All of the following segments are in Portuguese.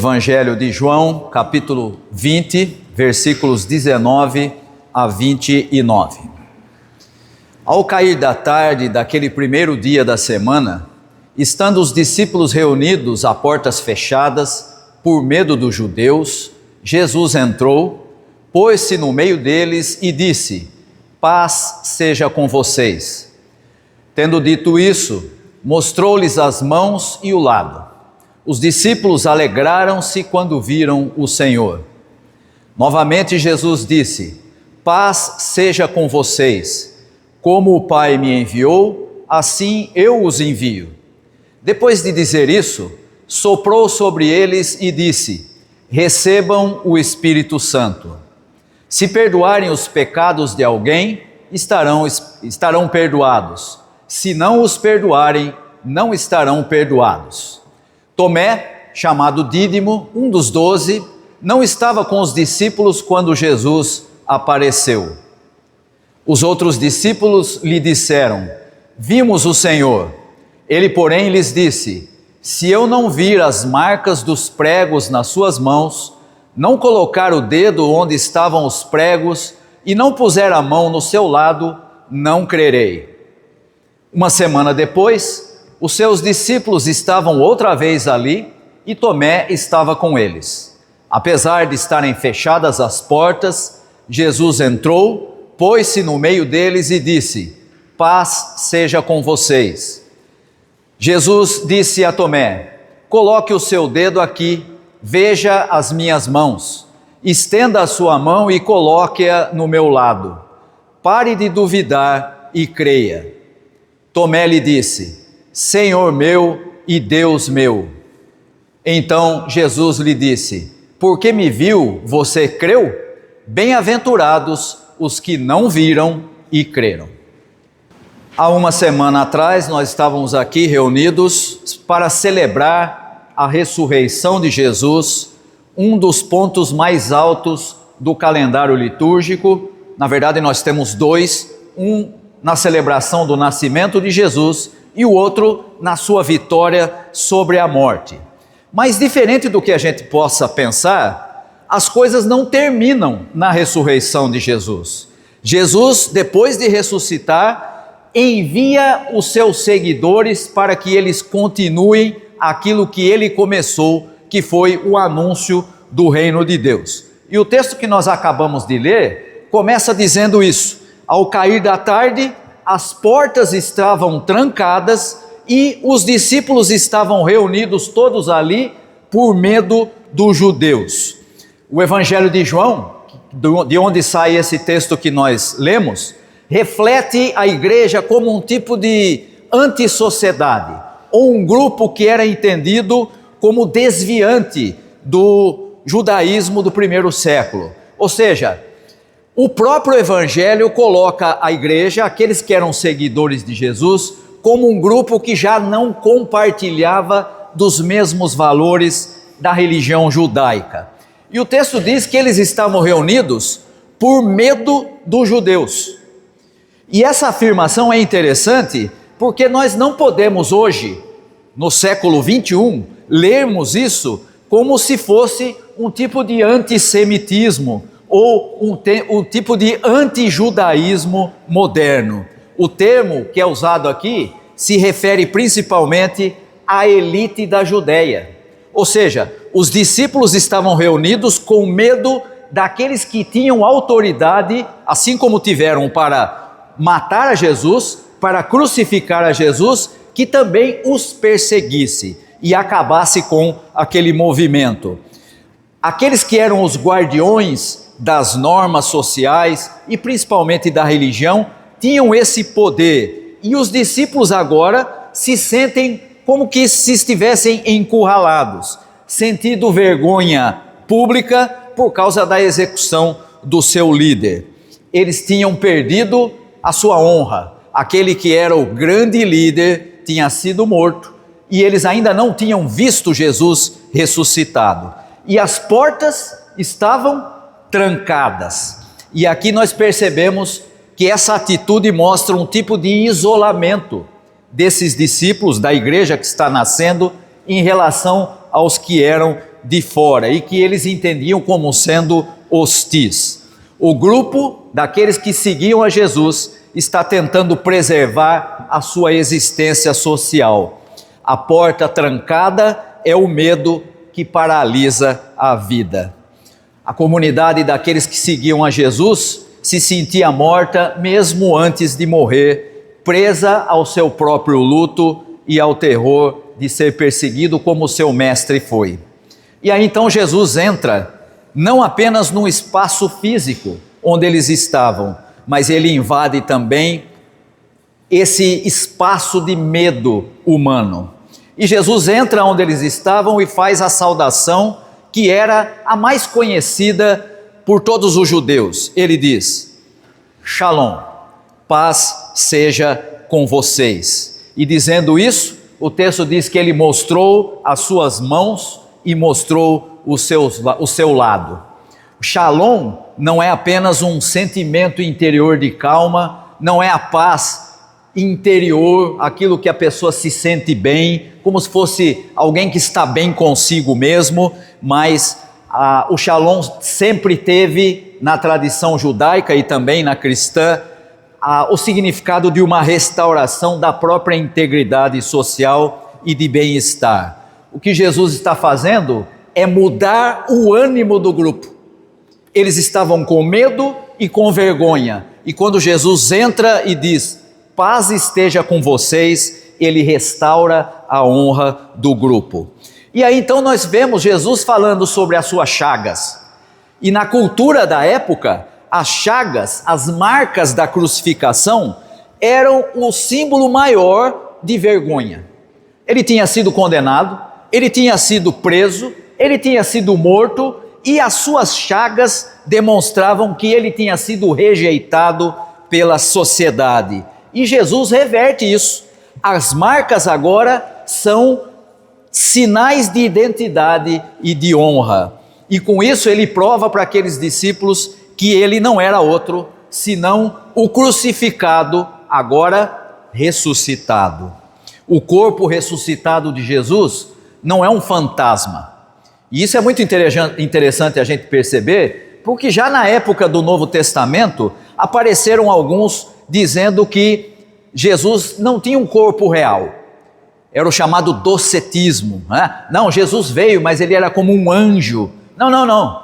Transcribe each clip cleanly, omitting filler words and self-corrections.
Evangelho de João, capítulo 20, versículos 19 a 29. Ao cair da tarde daquele primeiro dia da semana, estando os discípulos reunidos a portas fechadas, por medo dos judeus, Jesus entrou, pôs-se no meio deles e disse: "Paz seja com vocês." Tendo dito isso, mostrou-lhes as mãos e o lado. Os discípulos alegraram-se quando viram o Senhor. Novamente Jesus disse: "Paz seja com vocês. Como o Pai me enviou, assim eu os envio." Depois de dizer isso, soprou sobre eles e disse: "Recebam o Espírito Santo. Se perdoarem os pecados de alguém, estarão perdoados. Se não os perdoarem, não estarão perdoados." Tomé, chamado Dídimo, um dos 12, não estava com os discípulos quando Jesus apareceu. Os outros discípulos lhe disseram: "Vimos o Senhor." Ele, porém, lhes disse: "Se eu não vir as marcas dos pregos nas suas mãos, não colocar o dedo onde estavam os pregos e não puser a mão no seu lado, não crerei." Uma semana depois, os seus discípulos estavam outra vez ali e Tomé estava com eles. Apesar de estarem fechadas as portas, Jesus entrou, pôs-se no meio deles e disse: "Paz seja com vocês." Jesus disse a Tomé: "Coloque o seu dedo aqui, veja as minhas mãos. Estenda a sua mão e coloque-a no meu lado. Pare de duvidar e creia." Tomé lhe disse: "Senhor meu e Deus meu." Então Jesus lhe disse: "Porque me viu, você creu? Bem-aventurados os que não viram e creram." Há uma semana atrás nós estávamos aqui reunidos para celebrar a ressurreição de Jesus, um dos pontos mais altos do calendário litúrgico. Na verdade nós temos dois, um na celebração do nascimento de Jesus e o outro na sua vitória sobre a morte. Mas diferente do que a gente possa pensar, as coisas não terminam na ressurreição de Jesus. Jesus, depois de ressuscitar, envia os seus seguidores para que eles continuem aquilo que ele começou, que foi o anúncio do reino de Deus. E o texto que nós acabamos de ler começa dizendo isso: ao cair da tarde, as portas estavam trancadas e os discípulos estavam reunidos todos ali por medo dos judeus. O Evangelho de João, de onde sai esse texto que nós lemos, reflete a igreja como um tipo de antissociedade, ou um grupo que era entendido como desviante do judaísmo do primeiro século. Ou seja, o próprio Evangelho coloca a igreja, aqueles que eram seguidores de Jesus, como um grupo que já não compartilhava dos mesmos valores da religião judaica. E o texto diz que eles estavam reunidos por medo dos judeus. E essa afirmação é interessante porque nós não podemos hoje, no século 21, lermos isso como se fosse um tipo de antissemitismo ou um tipo de antijudaísmo moderno. O termo que é usado aqui se refere principalmente à elite da Judéia. Ou seja, os discípulos estavam reunidos com medo daqueles que tinham autoridade, assim como tiveram para matar a Jesus, para crucificar a Jesus, que também os perseguisse e acabasse com aquele movimento. Aqueles que eram os guardiões das normas sociais e principalmente da religião, tinham esse poder, e os discípulos agora se sentem como que se estivessem encurralados, sentindo vergonha pública por causa da execução do seu líder. Eles tinham perdido a sua honra, aquele que era o grande líder tinha sido morto, e eles ainda não tinham visto Jesus ressuscitado, e as portas estavam trancadas. E aqui nós percebemos que essa atitude mostra um tipo de isolamento desses discípulos da igreja que está nascendo em relação aos que eram de fora e que eles entendiam como sendo hostis. O grupo daqueles que seguiam a Jesus está tentando preservar a sua existência social. A porta trancada é o medo que paralisa a vida. A comunidade daqueles que seguiam a Jesus se sentia morta mesmo antes de morrer, presa ao seu próprio luto e ao terror de ser perseguido como seu mestre foi. E aí então Jesus entra não apenas no espaço físico onde eles estavam, mas ele invade também esse espaço de medo humano. E Jesus entra onde eles estavam e faz a saudação que era a mais conhecida por todos os judeus. Ele diz: Shalom, paz seja com vocês. E dizendo isso, o texto diz que ele mostrou as suas mãos e mostrou o seu lado. Shalom não é apenas um sentimento interior de calma, não é a paz interior, aquilo que a pessoa se sente bem, como se fosse alguém que está bem consigo mesmo, mas o Shalom sempre teve na tradição judaica e também na cristã o significado de uma restauração da própria integridade social e de bem-estar. O que Jesus está fazendo é mudar o ânimo do grupo. Eles estavam com medo e com vergonha, e quando Jesus entra e diz: paz esteja com vocês, ele restaura a honra do grupo. E aí então nós vemos Jesus falando sobre as suas chagas, e na cultura da época, as chagas, as marcas da crucificação, eram o símbolo maior de vergonha. Ele tinha sido condenado, ele tinha sido preso, ele tinha sido morto, e as suas chagas demonstravam que ele tinha sido rejeitado pela sociedade. E Jesus reverte isso. As marcas agora são sinais de identidade e de honra. E com isso ele prova para aqueles discípulos que ele não era outro, senão o crucificado, agora ressuscitado. O corpo ressuscitado de Jesus não é um fantasma. E isso é muito interessante a gente perceber, porque já na época do Novo Testamento, apareceram alguns dizendo que Jesus não tinha um corpo real. Era o chamado docetismo, né? Não, Jesus veio, mas ele era como um anjo. Não.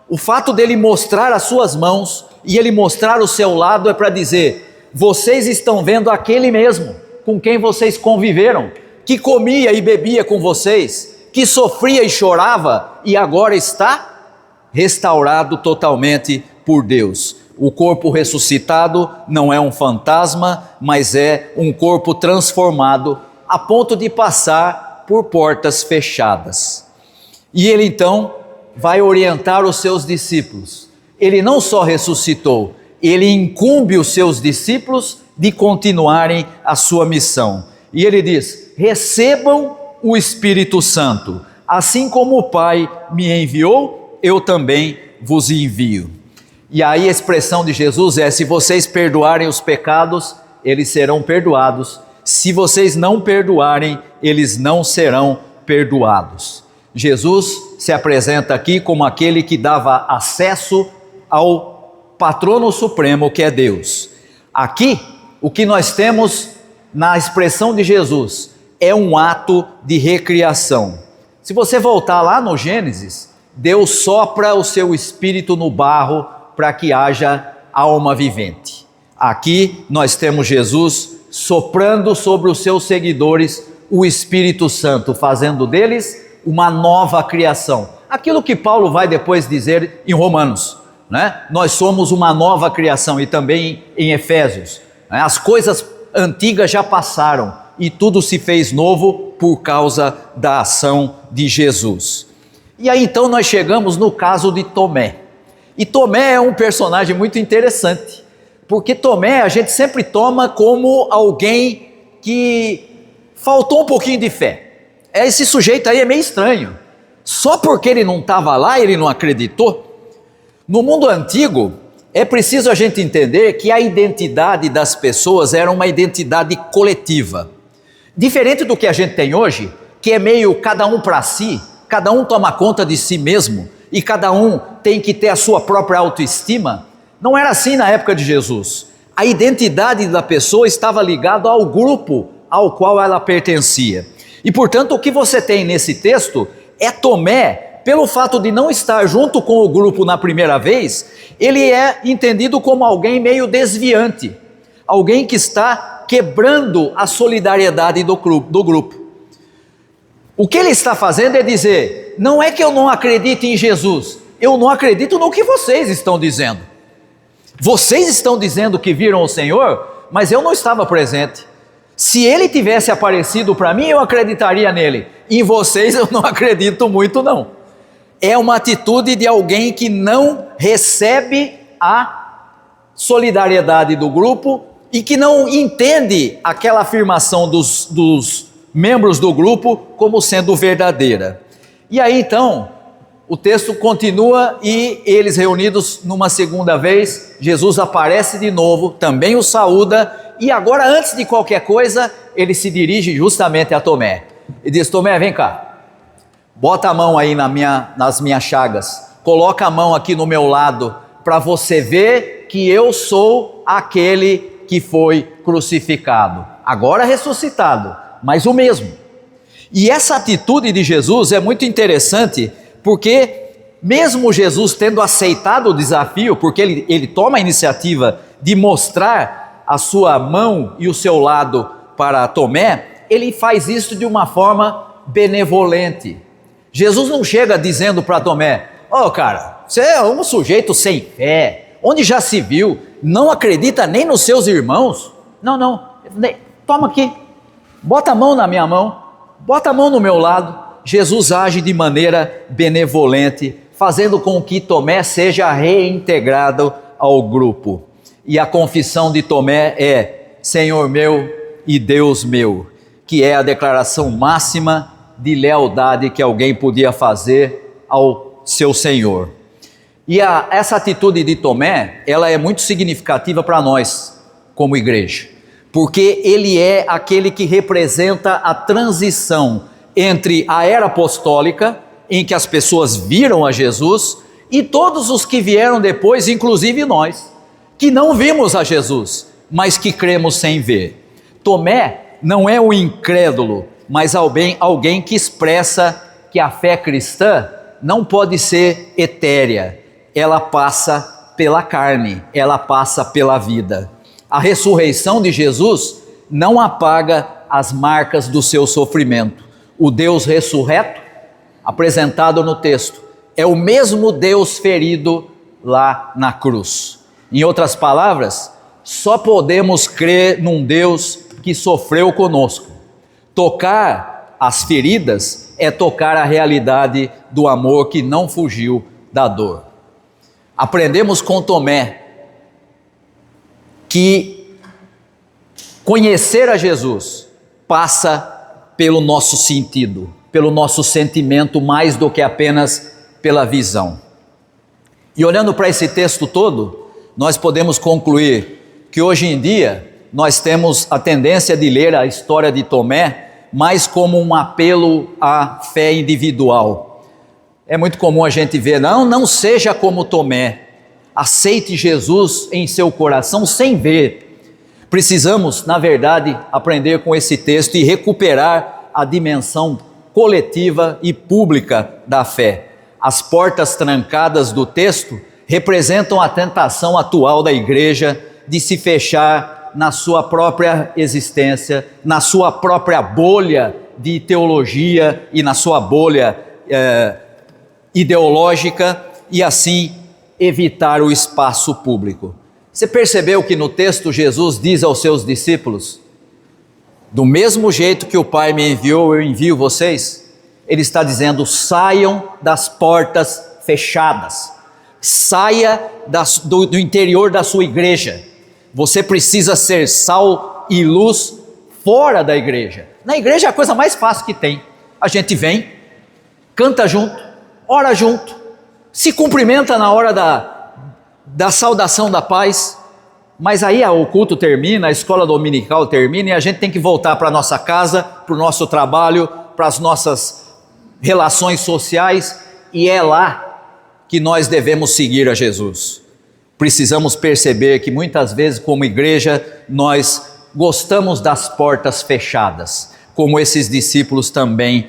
O fato dele mostrar as suas mãos e ele mostrar o seu lado é para dizer: vocês estão vendo aquele mesmo com quem vocês conviveram, que comia e bebia com vocês, que sofria e chorava e agora está restaurado totalmente por Deus. O corpo ressuscitado não é um fantasma, mas é um corpo transformado a ponto de passar por portas fechadas. E ele então vai orientar os seus discípulos. Ele não só ressuscitou, ele incumbe os seus discípulos de continuarem a sua missão. E ele diz: recebam o Espírito Santo, assim como o Pai me enviou, eu também vos envio. E aí a expressão de Jesus é: se vocês perdoarem os pecados, eles serão perdoados. Se vocês não perdoarem, eles não serão perdoados. Jesus se apresenta aqui como aquele que dava acesso ao patrono supremo, que é Deus. Aqui, o que nós temos na expressão de Jesus é um ato de recriação. Se você voltar lá no Gênesis, Deus sopra o seu espírito no barro para que haja alma vivente. Aqui nós temos Jesus soprando sobre os seus seguidores o Espírito Santo, fazendo deles uma nova criação. Aquilo que Paulo vai depois dizer em Romanos, né? Nós somos uma nova criação, e também em Efésios, né? As coisas antigas já passaram e tudo se fez novo por causa da ação de Jesus. E aí então nós chegamos no caso de Tomé. E Tomé é um personagem muito interessante, porque Tomé a gente sempre toma como alguém que faltou um pouquinho de fé. Esse sujeito aí é meio estranho. Só porque ele não estava lá, ele não acreditou. No mundo antigo, é preciso a gente entender que a identidade das pessoas era uma identidade coletiva. Diferente do que a gente tem hoje, que é meio cada um para si, cada um toma conta de si mesmo e cada um tem que ter a sua própria autoestima. Não era assim na época de Jesus. A identidade da pessoa estava ligada ao grupo ao qual ela pertencia. E portanto, o que você tem nesse texto é Tomé, pelo fato de não estar junto com o grupo na primeira vez, ele é entendido como alguém meio desviante, alguém que está quebrando a solidariedade do grupo. O que ele está fazendo é dizer, não é que eu não acredito em Jesus, eu não acredito no que vocês estão dizendo. Vocês estão dizendo que viram o Senhor, mas eu não estava presente. Se ele tivesse aparecido para mim, eu acreditaria nele. Em vocês eu não acredito muito não. É uma atitude de alguém que não recebe a solidariedade do grupo e que não entende aquela afirmação dos membros do grupo como sendo verdadeira. E aí então, o texto continua e eles reunidos numa segunda vez, Jesus aparece de novo, também o saúda e agora antes de qualquer coisa, ele se dirige justamente a Tomé e diz, Tomé, vem cá, bota a mão aí nas minhas chagas, coloca a mão aqui no meu lado para você ver que eu sou aquele que foi crucificado, agora ressuscitado, mas o mesmo. E essa atitude de Jesus é muito interessante, porque mesmo Jesus tendo aceitado o desafio, porque ele toma a iniciativa de mostrar a sua mão e o seu lado para Tomé, ele faz isso de uma forma benevolente. Jesus não chega dizendo para Tomé, cara, você é um sujeito sem fé, onde já se viu, não acredita nem nos seus irmãos? Não, toma aqui, bota a mão na minha mão, bota a mão no meu lado. Jesus age de maneira benevolente, fazendo com que Tomé seja reintegrado ao grupo. E a confissão de Tomé é, Senhor meu e Deus meu, que é a declaração máxima de lealdade que alguém podia fazer ao seu Senhor. E essa atitude de Tomé, ela é muito significativa para nós, como igreja, porque ele é aquele que representa a transição entre a era apostólica, em que as pessoas viram a Jesus, e todos os que vieram depois, inclusive nós, que não vimos a Jesus, mas que cremos sem ver. Tomé não é o incrédulo, mas alguém que expressa que a fé cristã não pode ser etérea, ela passa pela carne, ela passa pela vida. A ressurreição de Jesus não apaga as marcas do seu sofrimento. O Deus ressurreto, apresentado no texto, é o mesmo Deus ferido lá na cruz. Em outras palavras, só podemos crer num Deus que sofreu conosco. Tocar as feridas é tocar a realidade do amor que não fugiu da dor. Aprendemos com Tomé que conhecer a Jesus passa pelo nosso sentido, pelo nosso sentimento, mais do que apenas pela visão. E olhando para esse texto todo, nós podemos concluir que hoje em dia nós temos a tendência de ler a história de Tomé mais como um apelo à fé individual. É muito comum a gente ver, não seja como Tomé, aceite Jesus em seu coração sem ver. Precisamos, na verdade, aprender com esse texto e recuperar a dimensão coletiva e pública da fé. As portas trancadas do texto representam a tentação atual da igreja de se fechar na sua própria existência, na sua própria bolha de teologia e na sua bolha ideológica e assim evitar o espaço público. Você percebeu que no texto Jesus diz aos seus discípulos, do mesmo jeito que o Pai me enviou, eu envio vocês? Ele está dizendo, saiam das portas fechadas, saia do interior da sua igreja. Você precisa ser sal e luz fora da igreja. Na igreja é a coisa mais fácil que tem. A gente vem, canta junto, ora junto, se cumprimenta na hora da saudação da paz, mas aí o culto termina, a escola dominical termina e a gente tem que voltar para a nossa casa, para o nosso trabalho, para as nossas relações sociais, e é lá que nós devemos seguir a Jesus. Precisamos perceber que muitas vezes, como igreja, nós gostamos das portas fechadas, como esses discípulos também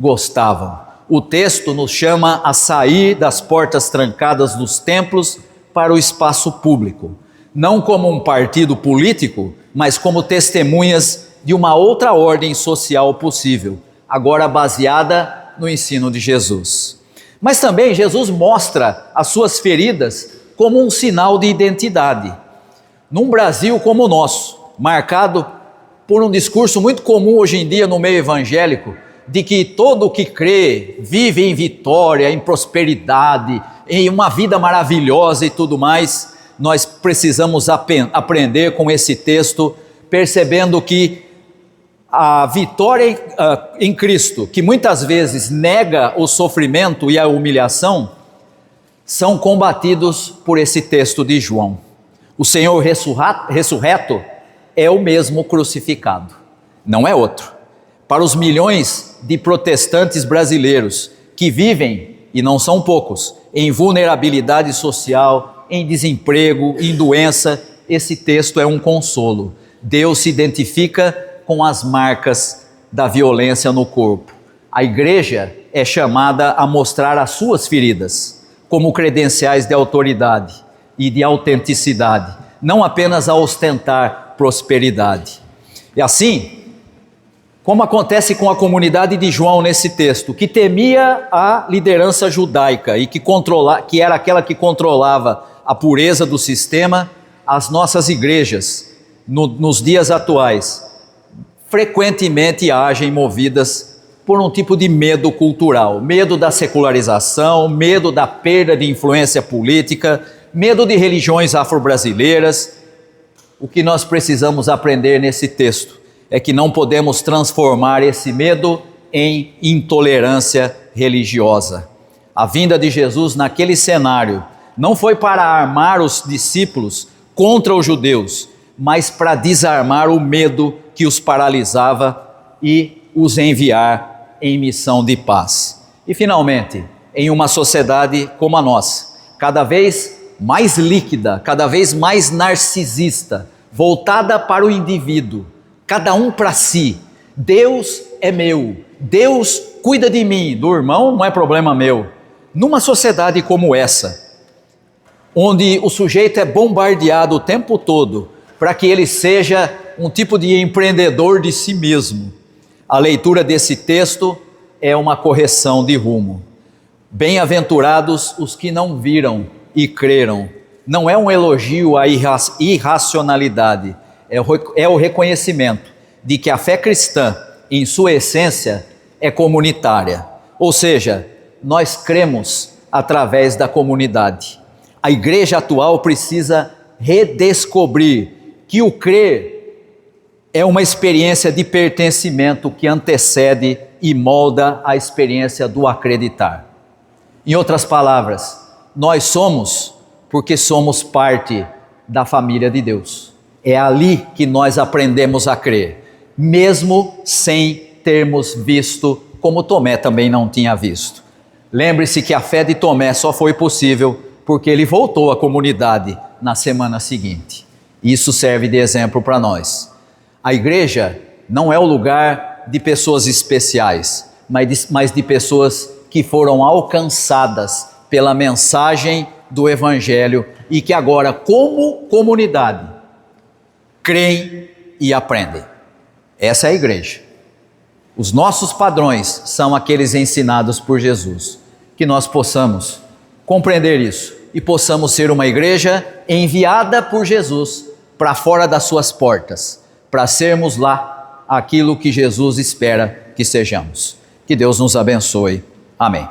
gostavam. O texto nos chama a sair das portas trancadas dos templos para o espaço público, não como um partido político, mas como testemunhas de uma outra ordem social possível, agora baseada no ensino de Jesus. Mas também Jesus mostra as suas feridas como um sinal de identidade. Num Brasil como o nosso, marcado por um discurso muito comum hoje em dia no meio evangélico, de que todo o que crê vive em vitória, em prosperidade, em uma vida maravilhosa e tudo mais, nós precisamos aprender com esse texto, percebendo que a vitória em Cristo, que muitas vezes nega o sofrimento e a humilhação, são combatidos por esse texto de João. O Senhor ressurreto é o mesmo crucificado, não é outro. Para os milhões de protestantes brasileiros que vivem, e não são poucos, em vulnerabilidade social, em desemprego, em doença, esse texto é um consolo. Deus se identifica com as marcas da violência no corpo. A igreja é chamada a mostrar as suas feridas como credenciais de autoridade e de autenticidade, não apenas a ostentar prosperidade. E assim, como acontece com a comunidade de João nesse texto, que temia a liderança judaica e que era aquela que controlava a pureza do sistema, as nossas igrejas, nos dias atuais, frequentemente agem movidas por um tipo de medo cultural, medo da secularização, medo da perda de influência política, medo de religiões afro-brasileiras. O que nós precisamos aprender nesse texto é que não podemos transformar esse medo em intolerância religiosa. A vinda de Jesus naquele cenário não foi para armar os discípulos contra os judeus, mas para desarmar o medo que os paralisava e os enviar em missão de paz. E finalmente, em uma sociedade como a nossa, cada vez mais líquida, cada vez mais narcisista, voltada para o indivíduo, cada um para si. Deus é meu, Deus cuida de mim, do irmão não é problema meu. Numa sociedade como essa, onde o sujeito é bombardeado o tempo todo para que ele seja um tipo de empreendedor de si mesmo, a leitura desse texto é uma correção de rumo. Bem-aventurados os que não viram e creram. Não é um elogio à irracionalidade, é o reconhecimento de que a fé cristã, em sua essência, é comunitária. Ou seja, nós cremos através da comunidade. A igreja atual precisa redescobrir que o crer é uma experiência de pertencimento que antecede e molda a experiência do acreditar. Em outras palavras, nós somos porque somos parte da família de Deus. É ali que nós aprendemos a crer, mesmo sem termos visto, como Tomé também não tinha visto. Lembre-se que a fé de Tomé só foi possível porque ele voltou à comunidade na semana seguinte. Isso serve de exemplo para nós. A igreja não é o lugar de pessoas especiais, mas de pessoas que foram alcançadas pela mensagem do Evangelho e que agora, como comunidade, creem e aprendem. Essa é a igreja. Os nossos padrões são aqueles ensinados por Jesus. Que nós possamos compreender isso e possamos ser uma igreja enviada por Jesus para fora das suas portas, para sermos lá aquilo que Jesus espera que sejamos. Que Deus nos abençoe. Amém.